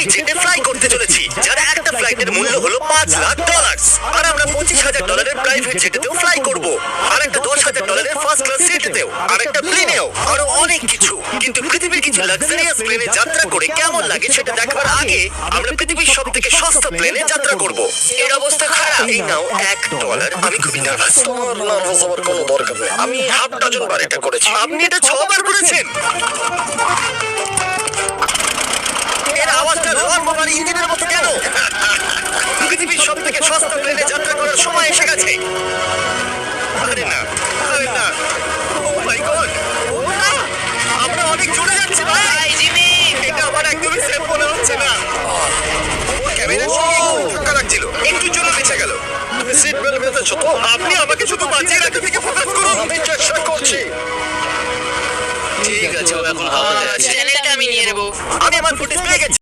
এই জেটে ফ্লাই করতে চলেছি, যার একটা ফ্লাইটের মূল্য হলো $5,00,000। আর আমরা $25,000 প্রাইভেট জেটেতেও ফ্লাই করব, আর একটা $10,000 ফার্স্ট ক্লাস সিটেতেও, আর একটা প্লেনেও, আরো অনেক কিছু। কিন্তু পৃথিবীর কিছু লাক্সারিয়াস প্লেনে যাত্রা করে কেমন লাগে সেটা দেখার আগে আমরা পৃথিবীর সব থেকে সস্তা প্লেনে যাত্রা করব। এর অবস্থা খারাপ। এই নাও $1। আমি খুবই নার্ভাস। তোমার নার্ভাস হওয়ার কোনো দরকার নেই, আমি হাফ ডজন বার এটা করেছি। আপনি এটা 6 বার করেছেন। এর আওয়াজটা লোহার বোমার ইঞ্জিনের মতো কেন? পৃথিবীর সব থেকে সস্তা প্লেনে যাত্রা করার সময় এসে গেছে। আরে না, আরে না। ও মাই গড, আমরা অনেক জোরে যাচ্ছি ভাই। জিমি, এটা আমার একদমই সেফ মনে হচ্ছে না। ক্যামেরার সঙ্গে একটু ধাক্কা লাগছিল, একটু জোরে বেঁচে গেল। তুমি সিট বেল্ট বেঁধেছো তো? আপনি আমাকে শুধু বাঁচিয়ে রাখতে থেকে ফোকাস করুন। আমি চেষ্টা করছি। ঠিক আছে, ও এখন হাওয়া আছে। চ্যানেলটা আমি নিয়ে নেব। আমি আমার ফুটেজ পেয়ে গেছি।